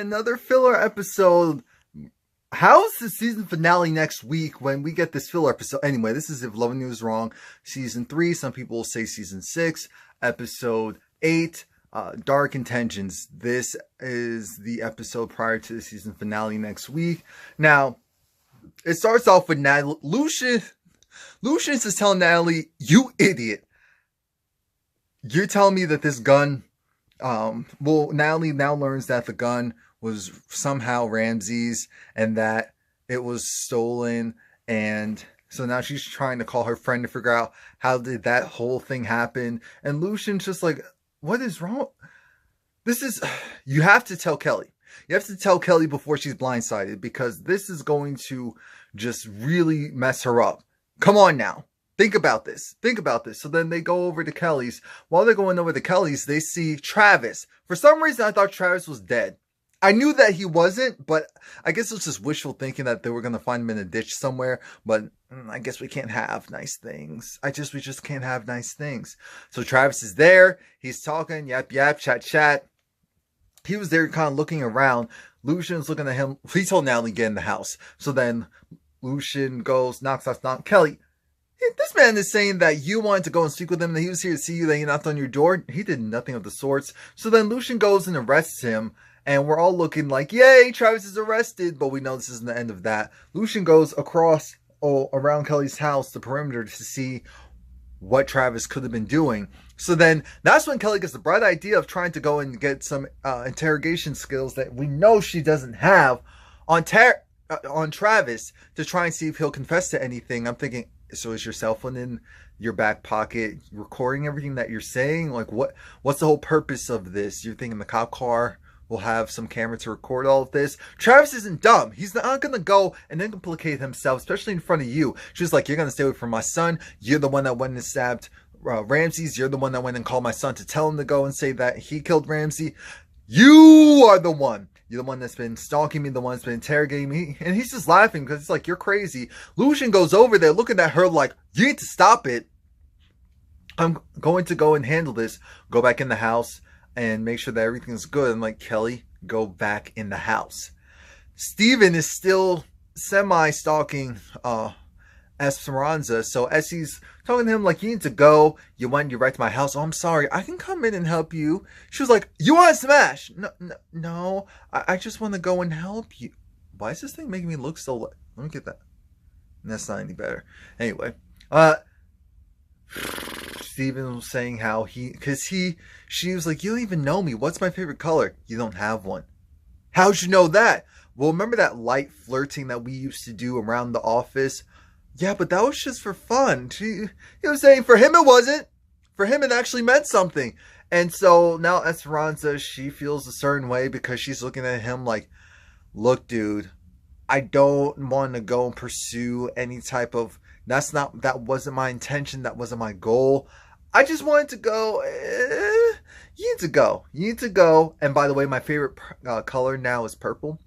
Another filler episode. How's the season finale next week when we get this filler episode? Anyway, this is If Loving You Is Wrong, season 3. Some people will say season 6, episode 8, Dark Intentions. This is the episode prior to the season finale next week. Now, it starts off with Natalie. Lucian is telling Natalie, "You idiot. You're telling me that this gun..." Natalie now learns that the gun was somehow Ramsey's and that it was stolen, and so now she's trying to call her friend to figure out how did that whole thing happen. And Lucian's just like, what is wrong? You have to tell Kelly. You have to tell Kelly before she's blindsided, because this is going to just really mess her up. Come on now. Think about this. Think about this. So then they go over to Kelly's. While they're going over to Kelly's, they see Travis. For some reason, I thought Travis was dead. I knew that he wasn't, but I guess it was just wishful thinking that they were going to find him in a ditch somewhere. But I guess we can't have nice things. We just can't have nice things. So Travis is there. He's talking. Yap, yap, chat, chat. He was there kind of looking around. Lucian's looking at him. He told Natalie to get in the house. So then Lucian goes, knocks. Kelly, this man is saying that you wanted to go and speak with him, that he was here to see you, that he knocked on your door. He did nothing of the sorts. So then Lucian goes and arrests him, and we're all looking like, yay, Travis is arrested, but we know this isn't the end of that. Lucian goes across around Kelly's house, the perimeter, to see what Travis could have been doing. So then that's when Kelly gets the bright idea of trying to go and get some interrogation skills that we know she doesn't have on Travis, to try and see if he'll confess to anything. I'm thinking, so is your cell phone in your back pocket recording everything that you're saying? Like, what's the whole purpose of this? You're thinking the cop car will have some camera to record all of this? Travis isn't dumb. He's not going to go and implicate himself, especially in front of you. She's like, you're going to stay away from my son. You're the one that went and stabbed Ramsey's. You're the one that went and called my son to tell him to go and say that he killed Ramsey. You are the one. You're the one that's been stalking me, the one that's been interrogating me. And he's just laughing because it's like, you're crazy. Lucian goes over there looking at her like, you need to stop it. I'm going to go and handle this. Go back in the house and make sure that everything's good. And like, Kelly, go back in the house. Steven is still semi-stalking Esperanza. So as he's talking to him like, you need to go. You went right to my house. Oh, I'm sorry. I can come in and help you. She was like, you want to smash? No. I just want to go and help you. Why is this thing making me look so... Let me get that. That's not any better. Anyway. Steven was saying how she was like, you don't even know me. What's my favorite color? You don't have one. How'd you know that? Well, remember that light flirting that we used to do around the office? Yeah, but that was just for fun. He was saying for him it wasn't. For him it actually meant something. And so now Esperanza, she feels a certain way because she's looking at him like, look, dude, I don't want to go and pursue any type of... That wasn't my intention. That wasn't my goal. I just wanted to go. You need to go. You need to go. And by the way, my favorite color now is purple.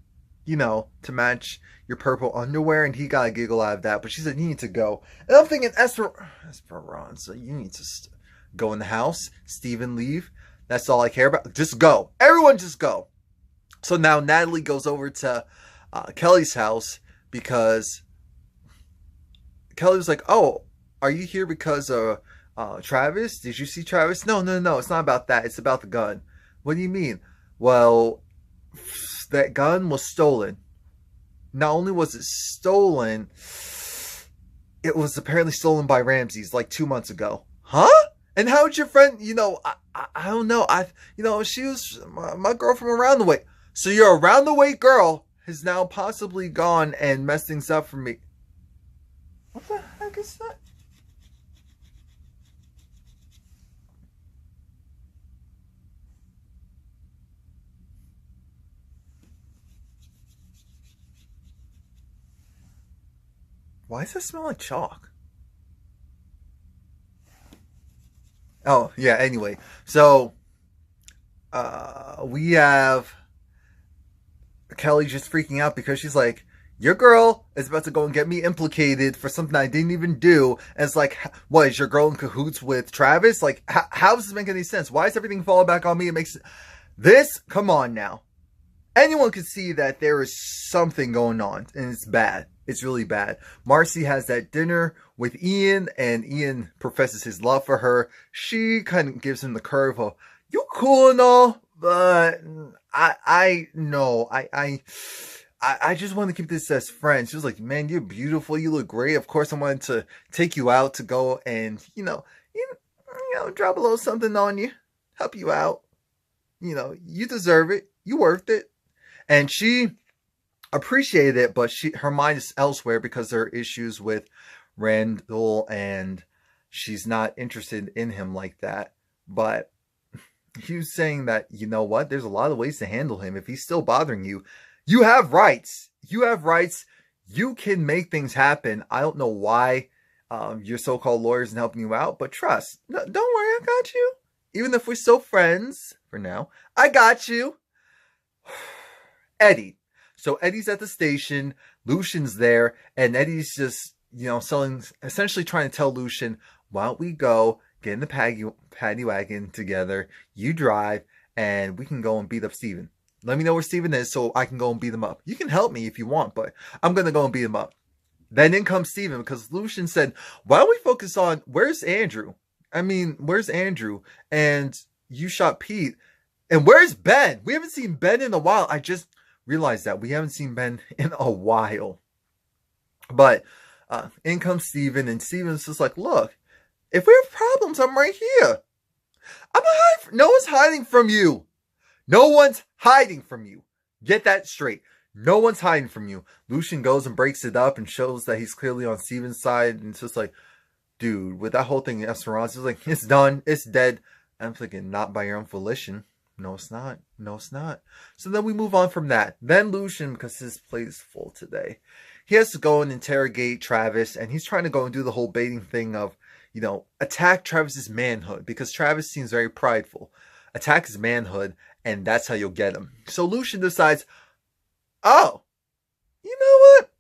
You know, to match your purple underwear. And he got a giggle out of that. But she said, you need to go. And I'm thinking, Esperanza, you need to go in the house. Steven, leave. That's all I care about. Just go. Everyone just go. So now Natalie goes over to Kelly's house because Kelly was like, oh, are you here because of Travis? Did you see Travis? No. It's not about that. It's about the gun. What do you mean? Well, that gun was stolen. Not only was it stolen, it was apparently stolen by Ramsey's like 2 months ago. Huh? And how would your friend, I don't know. She was my girl from around the way. So your around the way girl has now possibly gone and messed things up for me. What the heck is that? Why does it smell like chalk? Oh, yeah, anyway. So, we have Kelly just freaking out because she's like, your girl is about to go and get me implicated for something I didn't even do. And it's like, what, is your girl in cahoots with Travis? Like, how does this make any sense? Why does everything fall back on me? It makes this, come on now. anyone could see that there is something going on, and it's bad. It's really bad. Marcy has that dinner with Ian, and Ian professes his love for her. She kind of gives him the curve of, you cool and all, but I just want to keep this as friends. She was like, man, you're beautiful. You look great. Of course, I wanted to take you out to go and, drop a little something on you, help you out. You deserve it. You worth it. And she appreciated it, but her mind is elsewhere because there are issues with Randall, and she's not interested in him like that. But he was saying that, you know what? There's a lot of ways to handle him. If he's still bothering you, you have rights. You have rights. You can make things happen. I don't know why your so-called lawyer isn't helping you out, but trust. No, don't worry, I got you. Even if we're still friends for now, I got you. Eddie. So Eddie's at the station. Lucian's there, and Eddie's just, essentially trying to tell Lucian, why don't we go get in the paddy wagon together? You drive, and we can go and beat up Steven. Let me know where Steven is so I can go and beat him up. You can help me if you want, but I'm going to go and beat him up. Then in comes Steven, because Lucian said, why don't we focus on, where's Andrew? Where's Andrew? And you shot Pete. And where's Ben? We haven't seen Ben in a while. I just realized that. We haven't seen Ben in a while. But in comes Steven, and Steven's just like, look, if we have problems, I'm right here. I'm not hiding. No one's hiding from you. No one's hiding from you. Get that straight. No one's hiding from you. Lucian goes and breaks it up and shows that he's clearly on Steven's side. And it's just like, dude, with that whole thing in Esperanza, it's like, it's done. It's dead. I'm thinking, not by your own volition. No, it's not. No, it's not. So then we move on from that. Then Lucian, because his plate is full today, he has to go and interrogate Travis. And he's trying to go and do the whole baiting thing of, attack Travis's manhood. Because Travis seems very prideful. Attack his manhood, and that's how you'll get him. So Lucian decides, oh, you know what?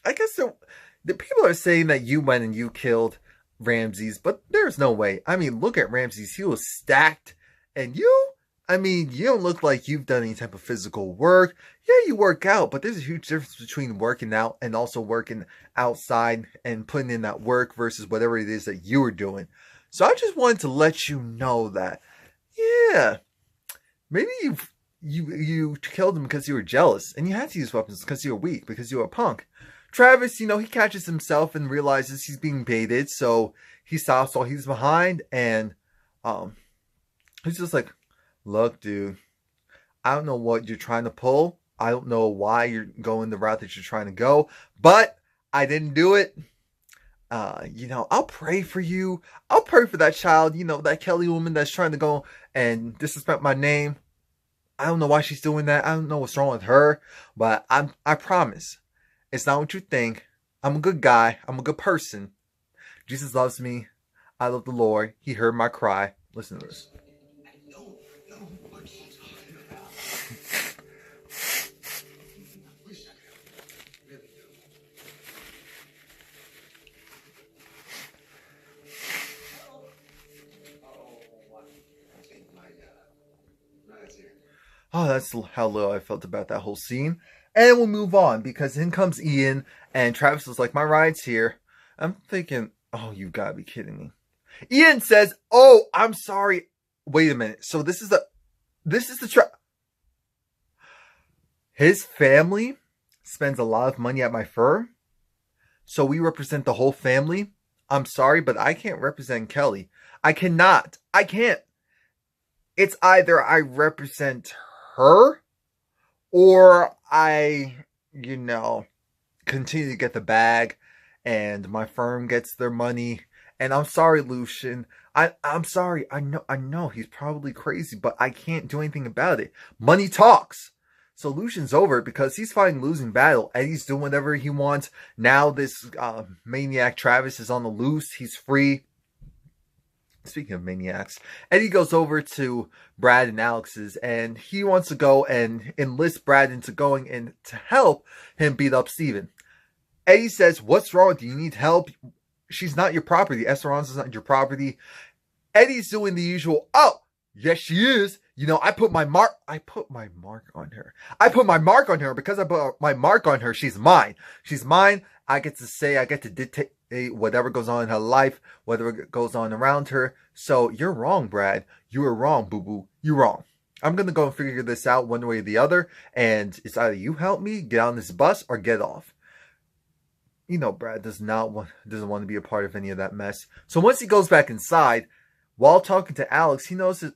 I guess the people are saying that you went and you killed Ramses, but there's no way. Look at Ramses. He was stacked. And you don't look like you've done any type of physical work. Yeah, you work out, but there's a huge difference between working out and also working outside and putting in that work versus whatever it is that you were doing. So I just wanted to let you know that, yeah, maybe you killed him because you were jealous, and you had to use weapons because you were weak, because you were a punk. Travis, he catches himself and realizes he's being baited, so he stops while he's behind, and he's just like, look, dude, I don't know what you're trying to pull. I don't know why you're going the route that you're trying to go, but I didn't do it. I'll pray for you. I'll pray for that child, that Kelly woman that's trying to go and disrespect my name. I don't know why she's doing that. I don't know what's wrong with her, but I promise it's not what you think. I'm a good guy. I'm a good person. Jesus loves me. I love the Lord. He heard my cry. Listen to this. Oh, that's how low I felt about that whole scene. And we'll move on, because in comes Ian, and Travis is like, my ride's here. I'm thinking, oh, you gotta be kidding me. Ian says, oh, I'm sorry. Wait a minute. So this is the his family spends a lot of money at my firm. So we represent the whole family. I'm sorry, but I can't represent Kelly. I cannot. I can't. It's either I represent her, or I, continue to get the bag and my firm gets their money. And I'm sorry, Lucian. I'm sorry. I know he's probably crazy, but I can't do anything about it. Money talks. So Lucian's over it because he's fighting losing battle. Eddie's doing whatever he wants. Now this maniac Travis is on the loose. He's free. Speaking of maniacs, Eddie goes over to Brad and Alex's, and he wants to go and enlist Brad into going in to help him beat up Steven. Eddie says, what's wrong with you? You need help? She's not your property. Esperanza's not your property. Eddie's doing the usual, oh, yes she is. You know, I put my mark on her. I put my mark on her because I put my mark on her. She's mine. She's mine. I get to say, I get to dictate whatever goes on in her life, whatever goes on around her. So you're wrong, Brad. You were wrong, boo-boo. You're wrong. I'm going to go and figure this out one way or the other. And it's either you help me get on this bus or get off. You know, Brad doesn't want to be a part of any of that mess. So once he goes back inside, while talking to Alex, he notices,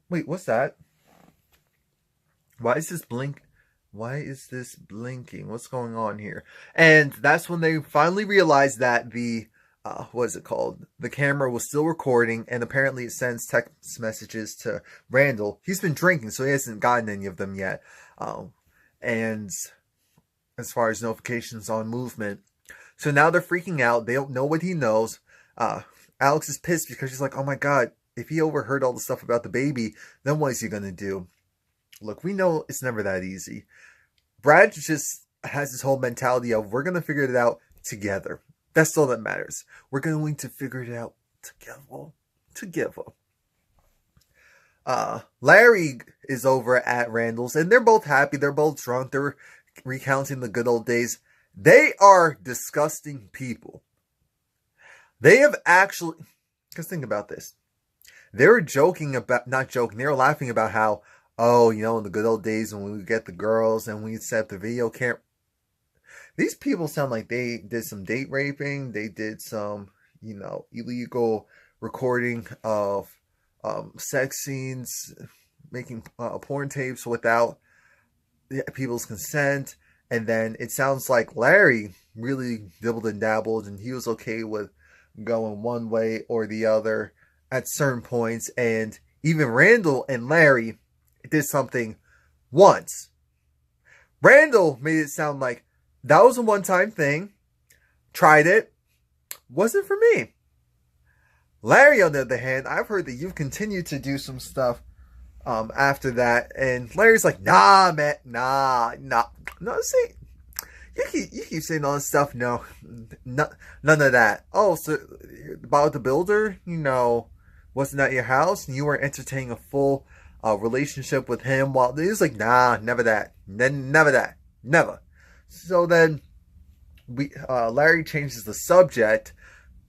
wait, what's that? Why is this blinking? What's going on here? And that's when they finally realize that the, what is it called? The camera was still recording, and apparently it sends text messages to Randall. He's been drinking, so he hasn't gotten any of them yet. And as far as notifications on movement. So now they're freaking out. They don't know what he knows. Alex is pissed because she's like, oh my God, if he overheard all the stuff about the baby, then what is he going to do? Look, we know it's never that easy. Brad just has this whole mentality of, we're going to figure it out together. That's all that matters. We're going to figure it out together. Larry is over at Randall's, and they're both happy. They're both drunk. They're recounting the good old days. They are disgusting people. They have actually, because think about this. They were joking about, not joking, they were laughing about how, oh, you know, in the good old days when we would get the girls and we'd set the video camera. These people sound like they did some date raping. They did some, you know, illegal recording of sex scenes, making porn tapes without people's consent. And then it sounds like Larry really dibbled and dabbled, and he was okay with going one way or the other at certain points. And even Randall and Larry did something once. Randall made it sound like that was a one-time thing. Tried it. Wasn't for me. Larry, on the other hand, I've heard that you've continued to do some stuff after that. And Larry's like, nah, man. Nah. No, see, you keep saying all this stuff. No, none of that. Oh, so about the builder, you know, wasn't at your house and you were entertaining a full relationship with him, while he was like, nah, never that. Never. So then Larry changes the subject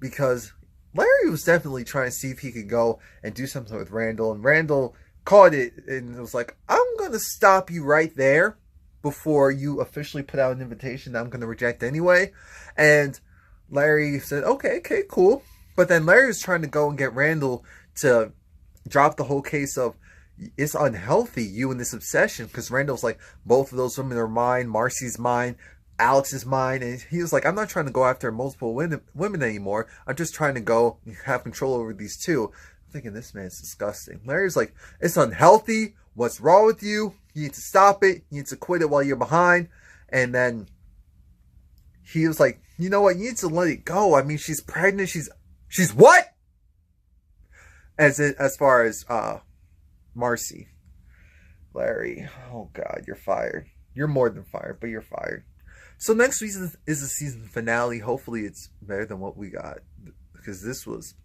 because Larry was definitely trying to see if he could go and do something with Randall, and Randall caught it and was like, I'm going to stop you right there before you officially put out an invitation that I'm going to reject anyway. And Larry said, okay, cool. But then Larry was trying to go and get Randall to drop the whole case of, it's unhealthy, you and this obsession, because Randall's like, both of those women are mine, Marcy's mine, Alex is mine. And he was like, I'm not trying to go after multiple women anymore. I'm just trying to go have control over these two. I'm thinking, this man's disgusting. Larry's like, it's unhealthy. What's wrong with you? You need to stop it. You need to quit it while you're behind. And then he was like, you know what? You need to let it go. I mean, she's pregnant. She's what? As far as Marcy. Larry, oh God, you're fired. You're more than fired, but you're fired. So next week is the season finale. Hopefully it's better than what we got, because this was